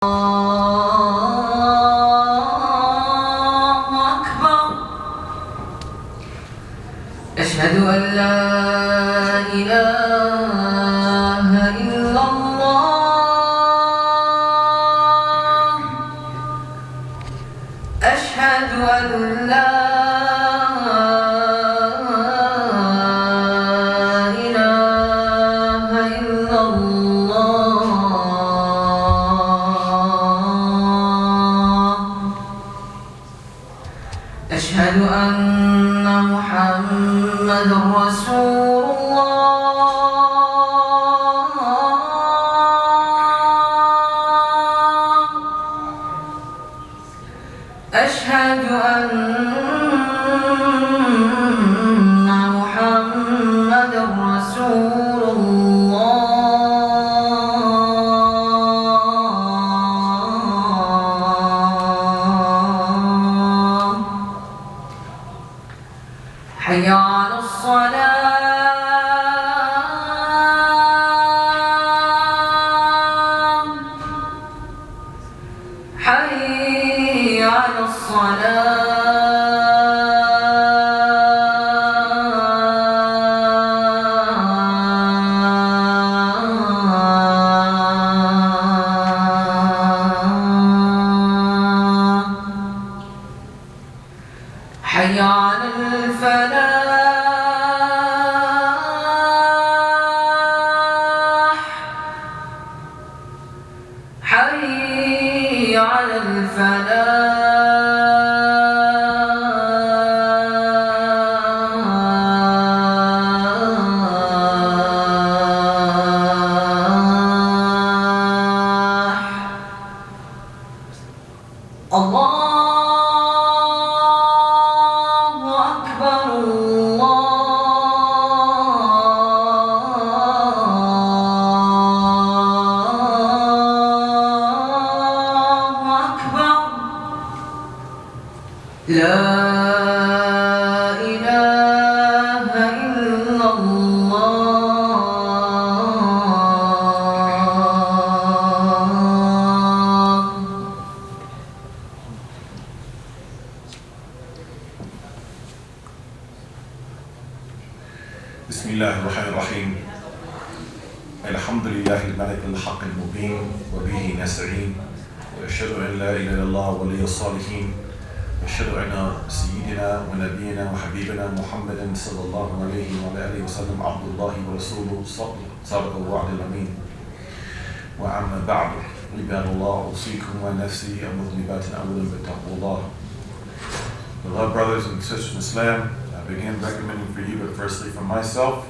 أشهد أن لا إله إلا الله. أشهد أن لا إله إلا الله. أشهد أن محمد رسول الله. أشهد أن محمد رسول الله. حي على الصلاة. حي على الصلاة. حي على الفلاح. حي على الفلاح. الله أكبر. الله أكبر. لا إله إلا الله. بسم الله الرحمن الرحيم. الحمد لله الملك الحق المبين وبه نستعين وأشهد أن لا إله إلا الله ولي الصالحين وأشهد أن سيدنا ونبينا وحبيبنا محمدا صلى الله عليه وعلى آله وسلم عبد الله ورسوله صادق الوعد الأمين. وأما بعد عباد الله أوصيكم ونفسي المذنبات أولا بتقوى الله. Beloved brothers and sisters in Islam, I begin recommending for you, but firstly for myself,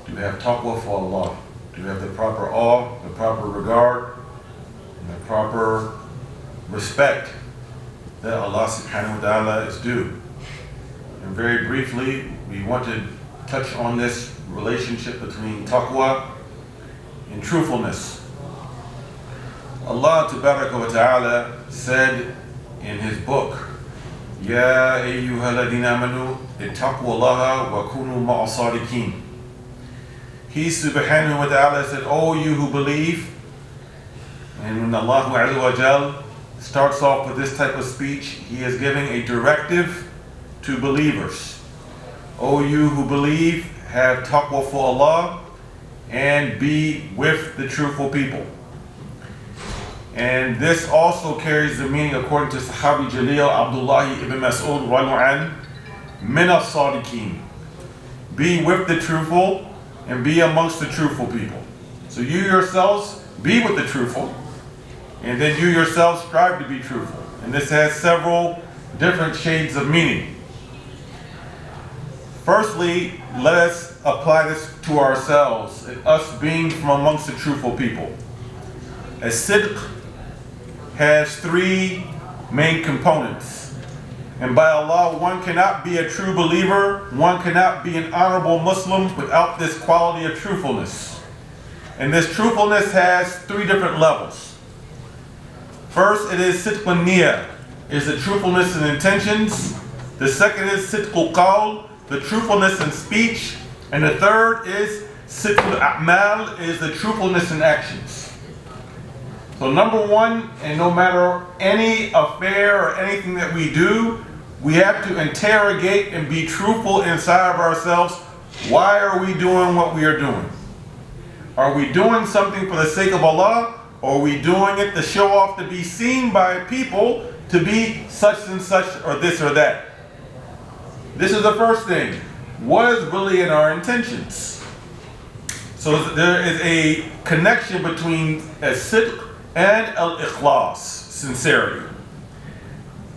to have taqwa for Allah, to have the proper awe, the proper regard, and the proper respect that Allah subhanahu wa ta'ala is due. And very briefly, we want to touch on this relationship between taqwa and truthfulness. Allah tabaraka wa ta'ala said in His book, يا أيها الذين آمنوا اتقوا الله وكونوا مع الصادقين. He subhanahu wa ta'ala said, "O you who believe," and when Allah azza wa jal starts off with this type of speech, He is giving a directive to believers. "O you who believe, have taqwa for Allah and be with the truthful people." And this also carries the meaning, according to Sahabi Jalil Abdullah ibn Mas'ud radhiyallahu min as-sadiqeen. Be with the truthful and be amongst the truthful people. So you yourselves be with the truthful, and then you yourselves strive to be truthful. And this has several different shades of meaning. Firstly, let us apply this to ourselves, us being from amongst the truthful people. As-sidq has three main components. And by Allah, one cannot be a true believer, one cannot be an honorable Muslim without this quality of truthfulness. And this truthfulness has three different levels. First, it is sidqun niyah, is the truthfulness in intentions. The second is sidqul qawl, the truthfulness in speech. And the third is sidqul a'mal, is the truthfulness in actions. So number one, and no matter any affair or anything that we do, we have to interrogate and be truthful inside of ourselves. Why are we doing what we are doing? Are we doing something for the sake of Allah, or are we doing it to show off, to be seen by people, to be such and such or this or that? This is the first thing. What is really in our intentions? So there is a connection between as-sidq and al-ikhlas, sincerity.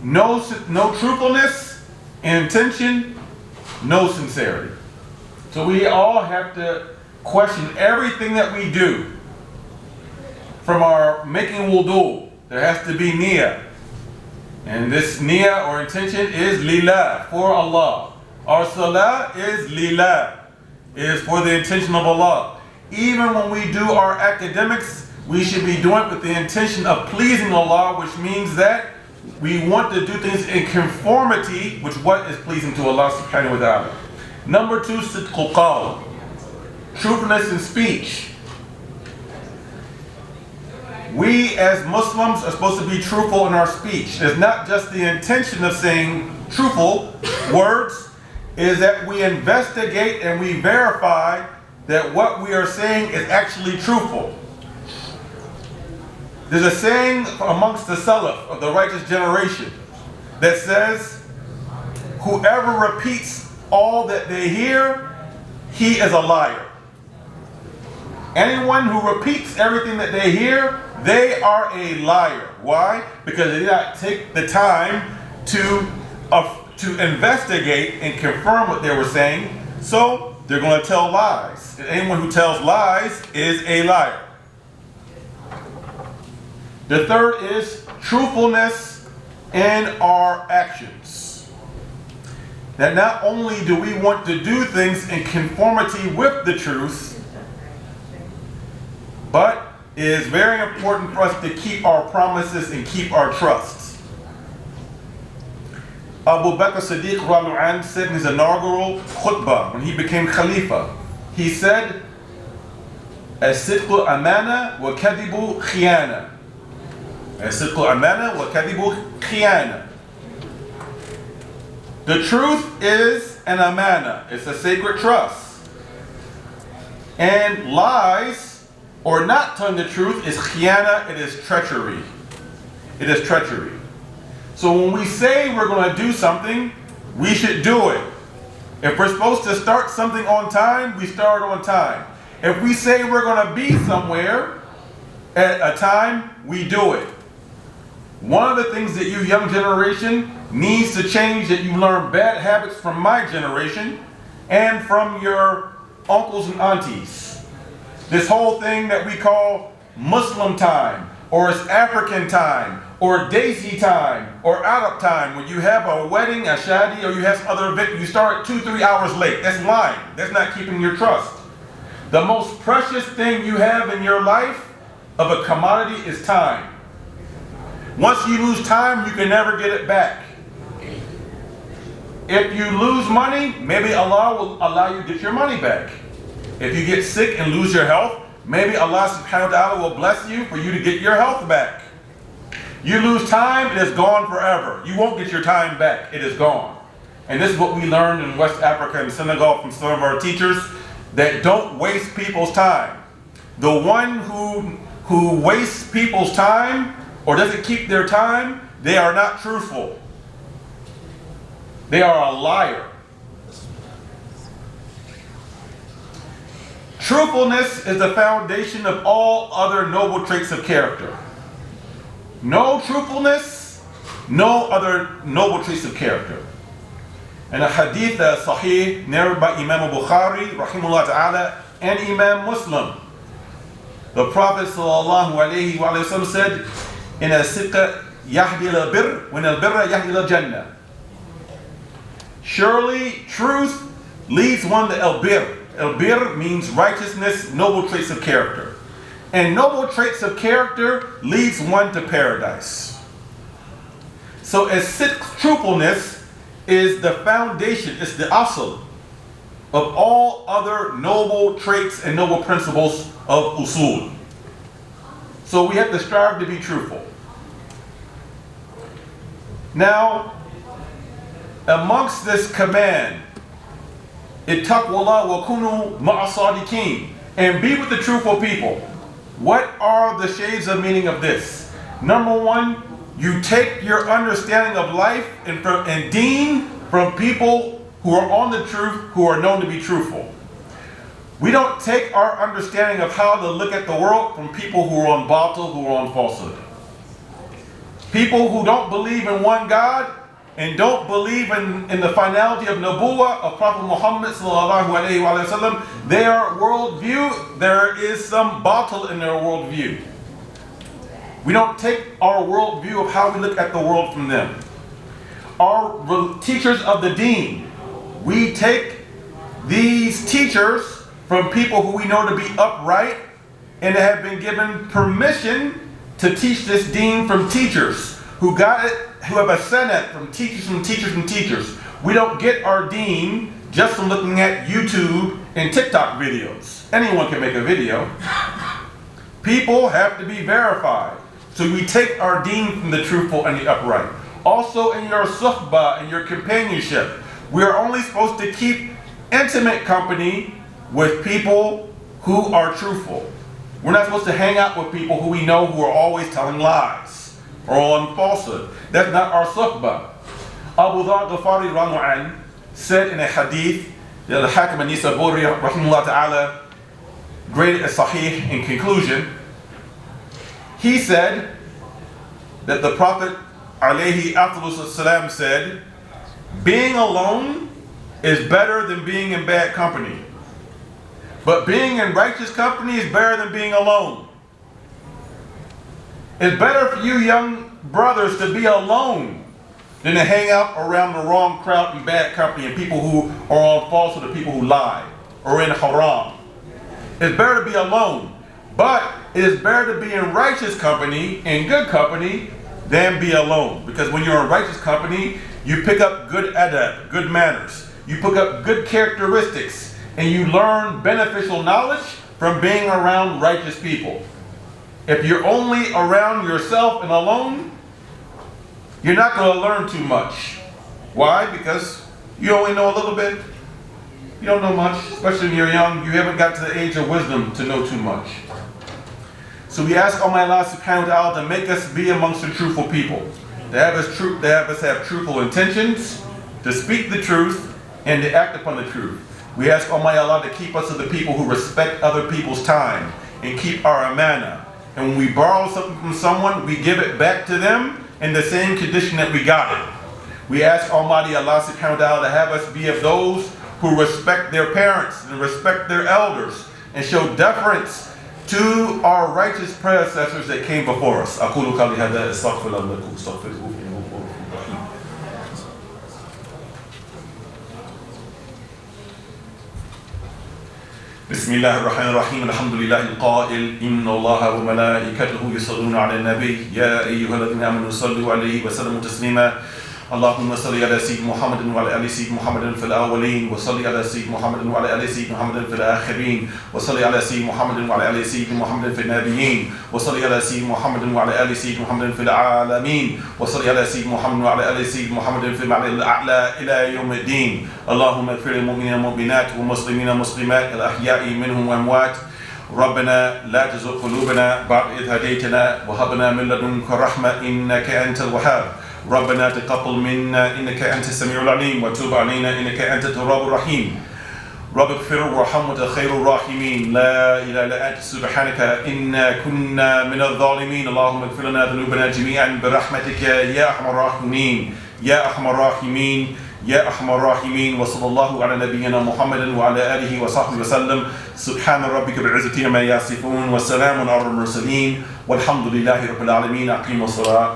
No truthfulness, intention, no sincerity. So we all have to question everything that we do. From our making wudu, there has to be niyyah. And this niyyah or intention is lillah, for Allah. Our salah is lillah, is for the intention of Allah. Even when we do our academics, we should be doing it with the intention of pleasing Allah, which means that we want to do things in conformity with what is pleasing to Allah subhanahu wa ta'ala. Number two, sidqul qawl, truthfulness in speech. We as Muslims are supposed to be truthful in our speech. It's not just the intention of saying truthful words, it is that we investigate and we verify that what we are saying is actually truthful. There's a saying amongst the Salaf of the righteous generation that says, whoever repeats all that they hear, he is a liar. Anyone who repeats everything that they hear, they are a liar. Why? Because they did not take the time to investigate and confirm what they were saying, so they're going to tell lies. And anyone who tells lies is a liar. The third is truthfulness in our actions. That not only do we want to do things in conformity with the truth, but it is very important for us to keep our promises and keep our trusts. Abu Bakr Siddiq radiallahu anhu said in his inaugural khutbah when he became Khalifa, he said, "As-sidqu amana wa kadhibu khiyana." As-sidqu amana wa kadhibu khiyana. The truth is an amana. It's a sacred trust. And lies, or not telling the truth, is khiyana. It is treachery. It is treachery. So when we say we're going to do something, we should do it. If we're supposed to start something on time, we start on time. If we say we're going to be somewhere at a time, we do it. One of the things that you young generation needs to change, that you learn bad habits from my generation and from your uncles and aunties. This whole thing that we call Muslim time, or it's African time, or Daisy time, or Arab time. When you have a wedding, a shadi, or you have some other event, you start 2-3 hours late. That's lying. That's not keeping your trust. The most precious thing you have in your life of a commodity is time. Once you lose time, you can never get it back. If you lose money, maybe Allah will allow you to get your money back. If you get sick and lose your health, maybe Allah subhanahu wa ta'ala will bless you for you to get your health back. You lose time, it is gone forever. You won't get your time back. It is gone. And this is what we learned in West Africa and Senegal from some of our teachers, that don't waste people's time. The one who wastes people's time or doesn't keep their time, they are not truthful. They are a liar. Truthfulness is the foundation of all other noble traits of character. No truthfulness, no other noble traits of character. And a hadith sahih narrated by Imam Bukhari, rahimahullah ta'ala, and Imam Muslim. The Prophet sallallahu alayhi wa sallam said, "In as-sidqa yahdi al-birr, wa al-birra yahdi al-jannah." Surely truth leads one to al-birr. Al-birr means righteousness, noble traits of character. And noble traits of character leads one to paradise. So as-sidq, truthfulness, is the foundation, it's the asl of all other noble traits and noble principles of usul. So we have to strive to be truthful. Now, amongst this command, ittaqwallah wa kunu ma'as-sadiqin, and be with the truthful people. What are the shades of meaning of this? Number one, you take your understanding of life and deen from people who are on the truth, who are known to be truthful. We don't take our understanding of how to look at the world from people who are on batil, who are on falsehood. People who don't believe in one God and don't believe in the finality of Nubuwwah of Prophet Muhammad sallallahu alaihi wasallam, their worldview, there is some batil in their worldview. We don't take our worldview of how we look at the world from them. Our teachers of the deen, we take these teachers from people who we know to be upright and have been given permission to teach this deen from teachers who got it, who have a senate from teachers from teachers from teachers. We don't get our deen just from looking at YouTube and TikTok videos. Anyone can make a video. People have to be verified. So we take our deen from the truthful and the upright. Also in your suhbah, in your companionship, we are only supposed to keep intimate company with people who are truthful. We're not supposed to hang out with people who we know who are always telling lies or on falsehood. That's not our suhbah. Abu Dharr Ghafari Ramu'an said in a hadith that Al-Hakim an-Nisaburi rahimahullah ta'ala graded as sahih in conclusion. He said that the Prophet alayhi afdalus salam said, being alone is better than being in bad company. But being in righteous company is better than being alone. It's better for you young brothers to be alone than to hang out around the wrong crowd and bad company and people who are on falsehood or people who lie or in haram. It's better to be alone. But it is better to be in righteous company, in good company, than be alone. Because when you're in righteous company, you pick up good adab, good manners. You pick up good characteristics. And you learn beneficial knowledge from being around righteous people. If you're only around yourself and alone, you're not going to learn too much. Why? Because you only know a little bit. You don't know much, especially when you're young. You haven't got to the age of wisdom to know too much. So we ask Almighty Allah subhanahu wa ta'ala to make us be amongst the truthful people. To have us have truthful intentions, to speak the truth, and to act upon the truth. We ask Almighty Allah to keep us to the people who respect other people's time and keep our amana. And when we borrow something from someone, we give it back to them in the same condition that we got it. We ask Almighty Allah subhanahu wa ta'ala to have us be of those who respect their parents and respect their elders and show deference to our righteous predecessors that came before us. أقول قولي هذا أستغفر الله لكم أستغفروه إنه هو الغفور الرحيم. بسم الله الرحمن الرحيم الحمد لله القائل إن الله وملائكته يصلون على النبي يا أيها الذين آمنوا صلوا عليه وسلموا تسليما اللهم صل على سيدنا محمد وعلى آل سيدنا محمد في الأولين وصل على سيدنا محمد وعلى آل سيدنا محمد في الآخرين وصل على سيدنا محمد وعلى آل سيدنا محمد في النبيين وصل على سيدنا محمد وعلى آل سيدنا محمد في العالمين وصل على سيدنا محمد وعلى آل سيدنا محمد في المعنى الأعلى إلى يوم الدين اللهم اغفر للمؤمنين والمؤمنات والمسلمين والمسلمات الأحياء منهم وأموات ربنا لا تزغ قلوبنا بعد إذ هديتنا وهب لنا من لدنك رحمة إنك أنت الوهاب ربنا تقبل منا إنك أنت السميع العليم وتب علينا إنك أنت التواب الرحيم رب اغفر وارحم وأنت خير الراحمين لا إله إلا أنت سبحانك إنا كنا من الظالمين اللهم اغفر لنا ذنوبنا جميعا برحمتك يا أرحم الراحمين يا أرحم الراحمين يا أرحم الراحمين وصلى الله على نبينا محمد وعلى آله وصحبه وسلم سبحان ربك بالعزة عما يصفون وسلام على المرسلين والحمد لله رب العالمين أقيموا الصلاة